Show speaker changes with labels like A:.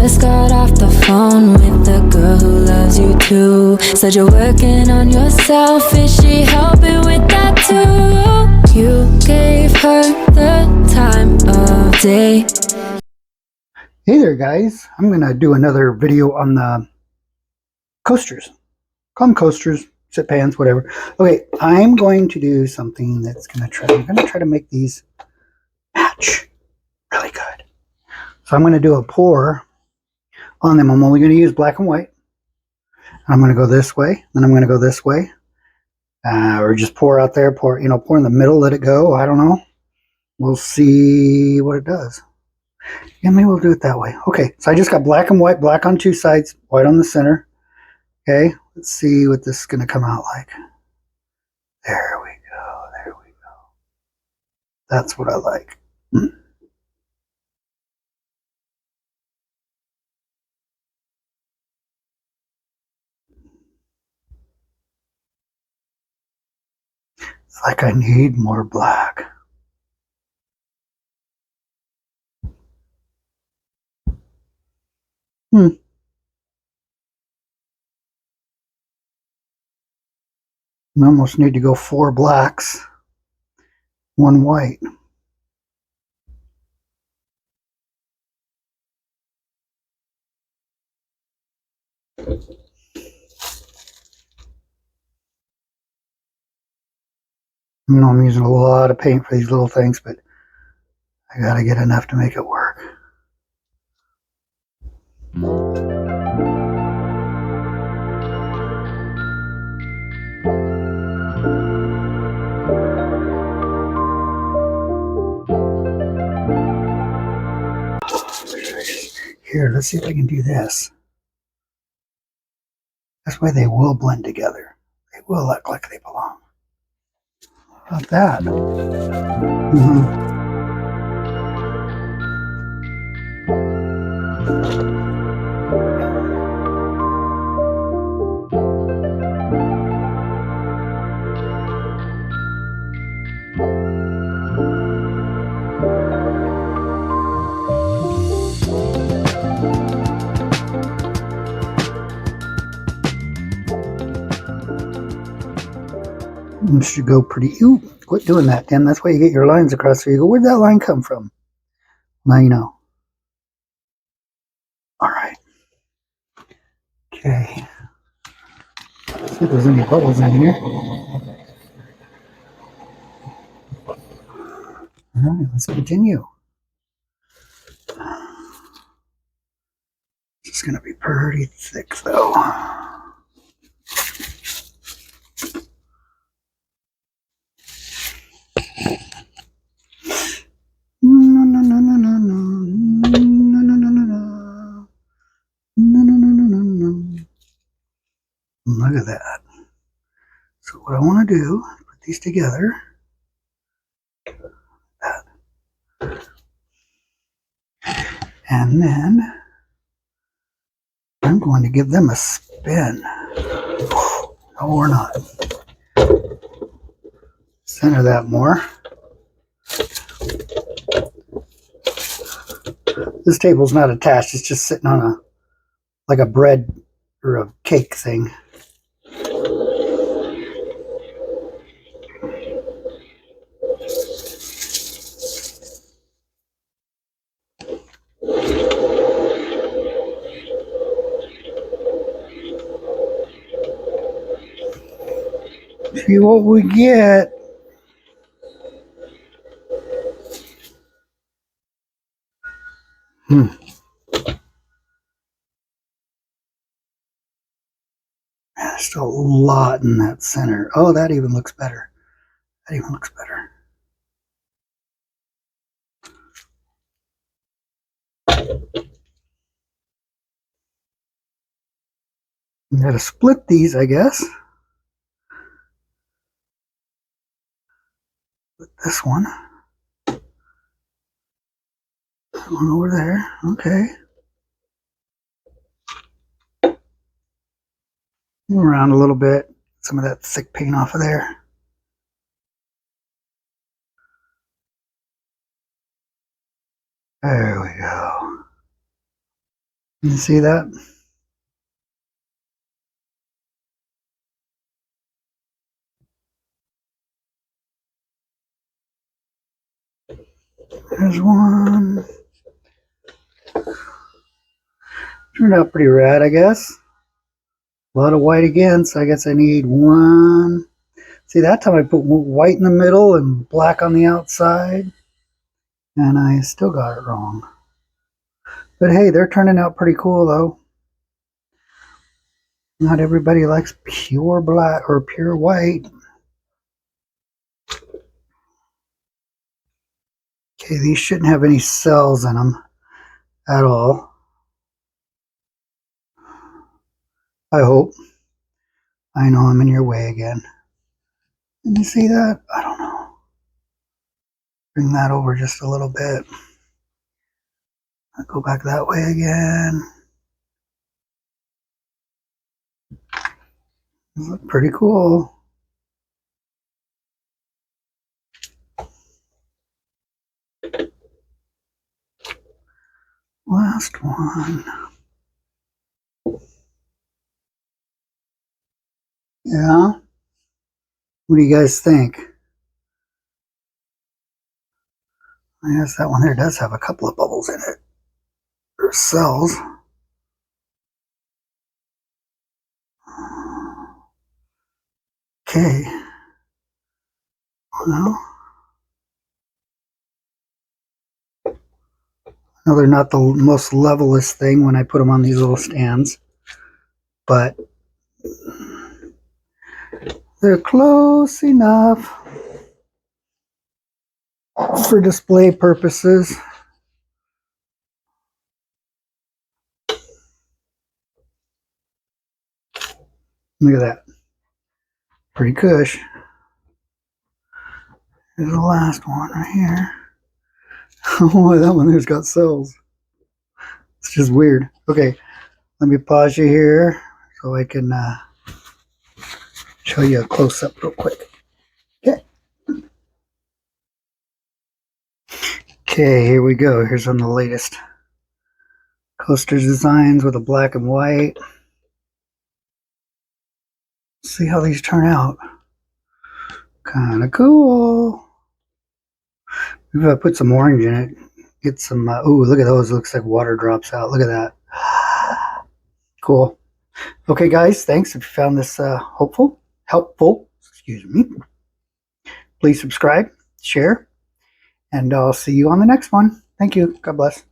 A: just got off the phone with the girl who loves you too. Said you're working on yourself, is she helping with that too? You gave her the time of day.
B: Hey there guys, I'm going to do another video on the coasters. Call them coasters, sit pans, whatever. Okay, I'm going to do something that's I'm going to try to make these match really good. So I'm going to do a pour on them. I'm only going to use black and white. I'm going to go this way, then I'm going to go this way. Or just pour out there, pour in the middle, let it go. I don't know. We'll see what it does. Yeah, maybe we'll do it that way. Okay, so I just got black and white, black on two sides, white on the center. Okay, let's see what this is going to come out like. There we go, there we go. That's what I like. It's like I need more black. I almost need to go 4 blacks, 1 white. I know I'm using a lot of paint for these little things, but I gotta get enough to make it work. Here, let's see if I can do this. This way they will blend together. They will look like they belong. How about that? It should go pretty. Ooh, quit doing that, Tim. That's why you get your lines across. So you go, where'd that line come from? Now you know. All right. Okay. Let's see if there's any bubbles in here. All right, let's continue. It's going to be pretty thick, though. Look at that. So what I want to do is put these together. And then I'm going to give them a spin. No, we're not. Center that more. This table's not attached. It's just sitting on like a bread or a cake thing. See what we get. There's still a lot in that center. Oh, that even looks better. That even looks better. I'm going to split these, I guess. Put this one. That one over there. Okay. Move around a little bit. Some of that thick paint off of there. There we go. You see that? There's one. Turned out pretty rad, I guess. A lot of white again, so I guess I need one. See, that time I put white in the middle and black on the outside, and I still got it wrong. But hey, they're turning out pretty cool though. Not everybody likes pure black or pure white. Okay, these shouldn't have any cells in them at all. I hope. I know I'm in your way again. Can you see that? I don't know. Bring that over just a little bit. I'll go back that way again. These look pretty cool. Last one. Yeah? What do you guys think? I guess that one there does have a couple of bubbles in it. Or cells. Okay. Well, no, they're not the most levelest thing when I put them on these little stands, but they're close enough for display purposes. Look at that. Pretty cush. Here's the last one right here. Oh, that one there's got cells. It's just weird. Okay, let me pause you here so I can show you a close-up real quick. Okay. Okay, here we go. Here's one of the latest coaster designs with a black and white. See how these turn out. Kind of cool. Maybe if I put some orange in it, get some, ooh, look at those. It looks like water drops out. Look at that. Cool. Okay, guys, thanks. If you found this helpful, excuse me, please subscribe, share, and I'll see you on the next one. Thank you. God bless.